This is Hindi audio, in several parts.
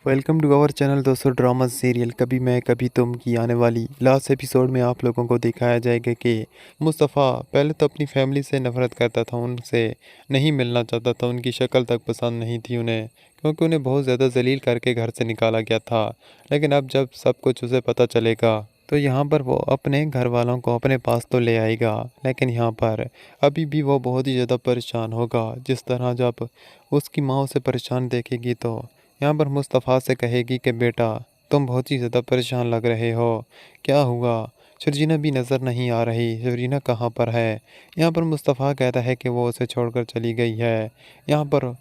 वेलकम टू आवर चैनल दोस्तों। ड्रामा सीरियल कभी मैं कभी तुम की आने वाली लास्ट एपिसोड में आप लोगों को दिखाया जाएगा कि मुस्तफ़ा पहले तो अपनी फैमिली से नफ़रत करता था, उनसे नहीं मिलना चाहता था, उनकी शक्ल तक पसंद नहीं थी उन्हें, क्योंकि उन्हें बहुत ज़्यादा जलील करके घर से निकाला गया था। लेकिन अब जब सब कुछ उसे पता चलेगा तो यहाँ पर वो अपने घर वालों को अपने पास तो ले आएगा, लेकिन यहाँ पर अभी भी वो बहुत ही ज़्यादा परेशान होगा। जिस तरह जब उसकी माँ उसे परेशान देखेगी तो यहाँ पर मुस्तफ़ा से कहेगी कि बेटा तुम बहुत ही ज़्यादा परेशान लग रहे हो, क्या हुआ? शर्जीना भी नज़र नहीं आ रही, शर्जीना कहाँ पर है? यहाँ पर मुस्तफ़ा कहता है कि वो उसे छोड़कर चली गई है। यहाँ पर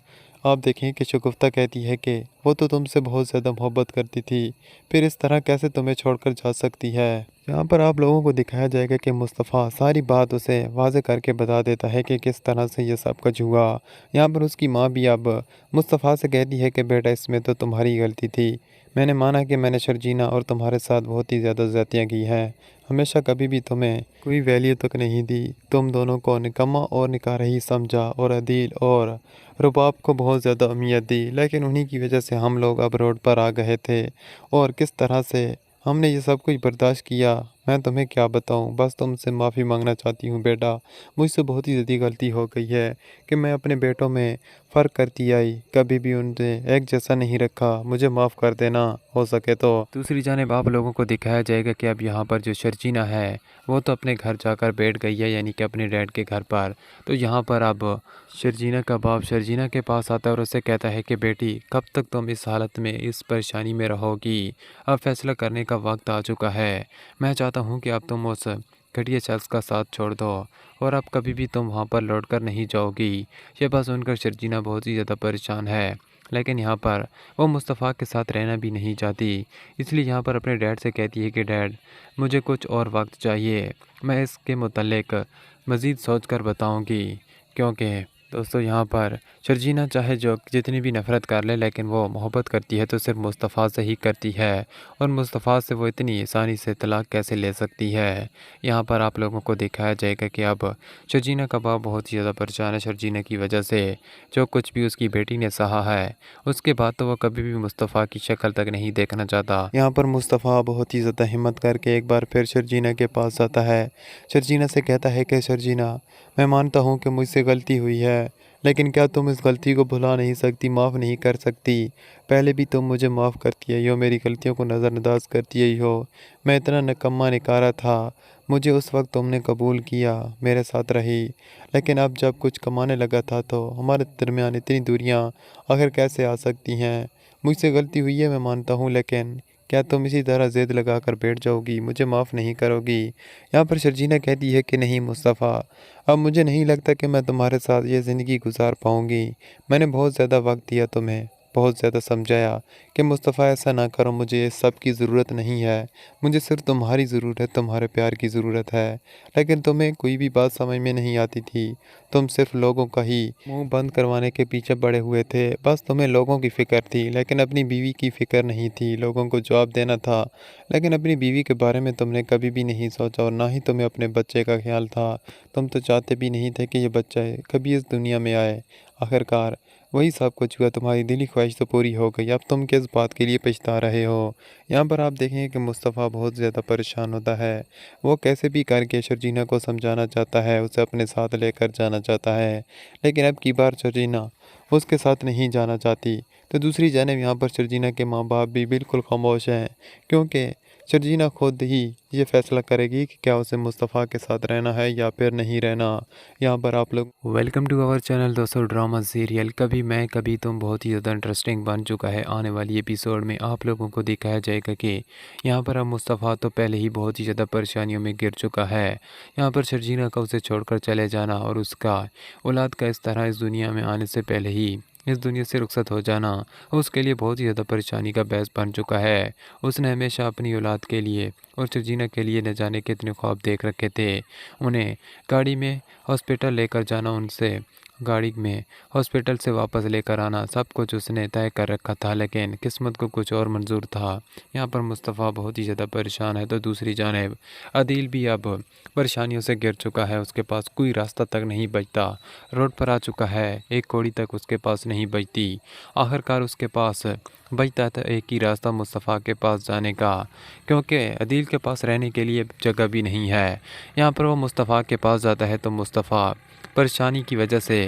आप देखें कि शगुफ्ता कहती है कि वो तो तुमसे बहुत ज़्यादा मोहब्बत करती थी, फिर इस तरह कैसे तुम्हें छोड़कर जा सकती है। यहाँ पर आप लोगों को दिखाया जाएगा कि मुस्तफ़ा सारी बात उसे वाज़े करके बता देता है कि किस तरह से ये सब कुछ हुआ। यहाँ पर उसकी माँ भी अब मुस्तफ़ा से कहती है कि बेटा इसमें तो तुम्हारी गलती थी, मैंने माना कि मैंने शर्जीना और तुम्हारे साथ बहुत ही ज़्यादा ज़्यादतियाँ की हैं, हमेशा कभी भी तुम्हें कोई वैल्यू तक नहीं दी, तुम दोनों को निकम्मा और निकारही समझा और अदील और रुबाब को बहुत ज़्यादा अहमियत दी, लेकिन उन्हीं की वजह से हम लोग अब रोड पर आ गए थे और किस तरह से हमने ये सब कुछ बर्दाश्त किया मैं तुम्हें क्या बताऊं। बस तुमसे माफ़ी मांगना चाहती हूँ बेटा, मुझसे बहुत ही ज़्यादा गलती हो गई है कि मैं अपने बेटों में फ़र्क करती आई, कभी भी उनसे एक जैसा नहीं रखा, मुझे माफ़ कर देना हो सके तो। दूसरी जानिब आप लोगों को दिखाया जाएगा कि अब यहाँ पर जो शर्जीना है वो तो अपने घर जाकर बैठ गई है, यानी कि अपने डैड के घर पर। तो यहाँ पर अब शर्जीना का बाप शर्जीना के पास आता है और उसे कहता है कि बेटी कब तक तुम इस हालत में इस परेशानी में रहोगी, अब फैसला करने का वक्त आ चुका है। मैं चाहता हूँ कि अब तुम उस घटिया शख्स का साथ छोड़ दो और अब कभी भी तुम वहाँ पर लौट कर नहीं जाओगी। ये बात सुनकर शर्जीना बहुत ही ज़्यादा परेशान है, लेकिन यहाँ पर वो मुस्तफ़ा के साथ रहना भी नहीं चाहती, इसलिए यहाँ पर अपने डैड से कहती है कि डैड मुझे कुछ और वक्त चाहिए, मैं इसके मुतल्लिक मज़ीद सोच कर बताऊँगी। क्योंकि दोस्तों यहाँ पर शर्जीना चाहे जो जितनी भी नफ़रत कर ले, लेकिन वो मोहब्बत करती है तो सिर्फ मुस्तफ़ा से ही करती है, और मुस्तफ़ा से वो इतनी आसानी से तलाक कैसे ले सकती है। यहाँ पर आप लोगों को दिखाया जाएगा कि अब शर्जीना का बाप बहुत ही ज़्यादा परेशान है शर्जीना की वजह से। जो कुछ भी उसकी बेटी ने सहा है उसके बाद तो वह कभी भी मुस्तफ़ा की शक्ल तक नहीं देखना चाहता। यहाँ पर मुस्तफ़ा बहुत ही ज़्यादा हिम्मत करके एक बार फिर शर्जीना के पास जाता है, शर्जीना से कहता है कि शर्जीना मैं मानता हूँ कि मुझसे गलती हुई है, लेकिन क्या तुम इस गलती को भुला नहीं सकती, माफ़ नहीं कर सकती? पहले भी तुम मुझे माफ़ करती आई हो, मेरी गलतियों को नज़रअंदाज करती आई हो, मैं इतना निकम्मा निकारा था, मुझे उस वक्त तुमने कबूल किया, मेरे साथ रही, लेकिन अब जब कुछ कमाने लगा था तो हमारे दरमियान इतनी दूरियां आखिर कैसे आ सकती हैं? मुझसे गलती हुई है मैं मानता हूँ, लेकिन क्या तुम इसी तरह ज़िद लगा कर बैठ जाओगी, मुझे माफ़ नहीं करोगी? यहाँ पर शर्जीना कहती है कि नहीं मुस्तफ़ा, अब मुझे नहीं लगता कि मैं तुम्हारे साथ ये ज़िंदगी गुजार पाऊँगी। मैंने बहुत ज़्यादा वक्त दिया तुम्हें, बहुत ज़्यादा समझाया कि मुस्तफ़ा ऐसा ना करो, मुझे इस सब की ज़रूरत नहीं है, मुझे सिर्फ तुम्हारी ज़रूरत, तुम्हारे प्यार की ज़रूरत है। लेकिन तुम्हें कोई भी बात समझ में नहीं आती थी, तुम सिर्फ लोगों का ही मुंह बंद करवाने के पीछे पड़े हुए थे। बस तुम्हें लोगों की फ़िक्र थी, लेकिन अपनी बीवी की फ़िक्र नहीं थी। लोगों को जवाब देना था, लेकिन अपनी बीवी के बारे में तुमने कभी भी नहीं सोचा, और ना ही तुम्हें अपने बच्चे का ख्याल था। तुम तो चाहते भी नहीं थे कि ये बच्चा कभी इस दुनिया में आए। आखिरकार वही सब कुछ हुआ, तुम्हारी दिली ख्वाहिश तो पूरी हो गई, अब तुम किस बात के लिए पछता रहे हो? यहाँ पर आप देखेंगे कि मुस्तफ़ा बहुत ज़्यादा परेशान होता है। वो कैसे भी करके शर्जीना को समझाना चाहता है, उसे अपने साथ लेकर जाना चाहता है, लेकिन अब की बार शर्जीना उसके साथ नहीं जाना चाहती। तो दूसरी जानिब यहाँ पर शर्जीना के माँ बाप भी बिल्कुल खामोश हैं, क्योंकि शर्जीना खुद ही ये फैसला करेगी कि क्या उसे मुस्तफ़ा के साथ रहना है या फिर नहीं रहना। यहाँ पर आप लोग वेलकम टू आवर चैनल दोस्तों। ड्रामा सीरियल कभी मैं कभी तुम बहुत ही ज़्यादा इंटरेस्टिंग बन चुका है। आने वाली एपिसोड में आप लोगों को दिखाया जाएगा कि यहाँ पर अब मुस्तफ़ा तो पहले ही बहुत ही ज़्यादा परेशानियों में गिर चुका है। यहाँ पर शर्जीना का उसे छोड़कर चले जाना और उसका औलाद का इस तरह इस दुनिया में आने से पहले ही इस दुनिया से रुखसत हो जाना उसके लिए बहुत ही ज़्यादा परेशानी का बायस बन चुका है। उसने हमेशा अपनी औलाद के लिए और शर्जीना के लिए न जाने कितने ख्वाब देख रखे थे। उन्हें गाड़ी में हॉस्पिटल लेकर जाना, उनसे गाड़ी में हॉस्पिटल से वापस लेकर आना, सब कुछ उसने तय कर रखा था, लेकिन किस्मत को कुछ और मंजूर था। यहाँ पर मुस्तफ़ा बहुत ही ज़्यादा परेशान है, तो दूसरी जानिब अदील भी अब परेशानियों से घिर चुका है। उसके पास कोई रास्ता तक नहीं बचता, रोड पर आ चुका है, एक कौड़ी तक उसके पास नहीं बचती। आखिरकार उसके पास बचता था एक ही रास्ता मुस्तफ़ा के पास जाने का, क्योंकि अदील के पास रहने के लिए जगह भी नहीं है। यहाँ पर वो मुस्तफ़ा के पास जाता है तो मुस्तफ़ा परेशानी की वजह से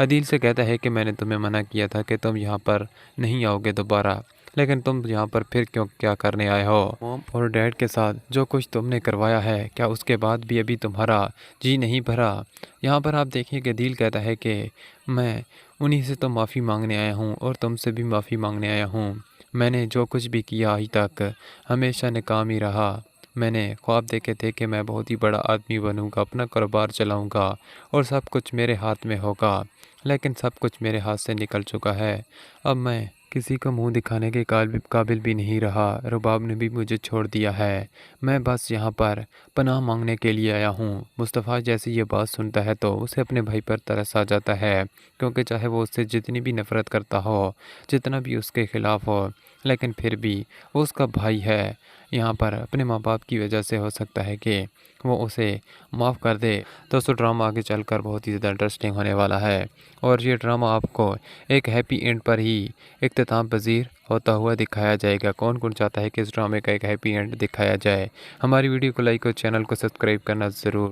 अदील से कहता है कि मैंने तुम्हें मना किया था कि तुम यहाँ पर नहीं आओगे दोबारा, लेकिन तुम यहाँ पर फिर क्यों क्या करने आए हो? मॉम और डैड के साथ जो कुछ तुमने करवाया है, क्या उसके बाद भी अभी तुम्हारा जी नहीं भरा? यहाँ पर आप देखिए कि अदील कहता है कि मैं उन्हीं से तो माफ़ी मांगने आया हूँ और तुमसे भी माफ़ी मांगने आया हूँ। मैंने जो कुछ भी किया आज तक हमेशा नाकाम ही रहा। मैंने ख्वाब देखे थे कि मैं बहुत ही बड़ा आदमी बनूंगा, अपना कारोबार चलाऊंगा और सब कुछ मेरे हाथ में होगा, लेकिन सब कुछ मेरे हाथ से निकल चुका है। अब मैं किसी को मुंह दिखाने के काबिल भी नहीं रहा। रुबाब ने भी मुझे छोड़ दिया है। मैं बस यहाँ पर पनाह मांगने के लिए आया हूँ। मुस्तफ़ा जैसे ये बात सुनता है तो उसे अपने भाई पर तरस आ जाता है, क्योंकि चाहे वो उससे जितनी भी नफ़रत करता हो, जितना भी उसके ख़िलाफ़ हो, लेकिन फिर भी वो उसका भाई है। यहाँ पर अपने माँ बाप की वजह से हो सकता है कि वो उसे माफ़ कर दे। दोस्तों ड्रामा आगे चलकर बहुत ही ज़्यादा इंटरेस्टिंग होने वाला है और ये ड्रामा आपको एक हैप्पी एंड पर ही इख्तिताम पज़ीर होता हुआ दिखाया जाएगा। कौन कौन चाहता है कि इस ड्रामे का एक हैप्पी एंड दिखाया जाए? हमारी वीडियो को लाइक और चैनल को सब्सक्राइब करना ज़रूर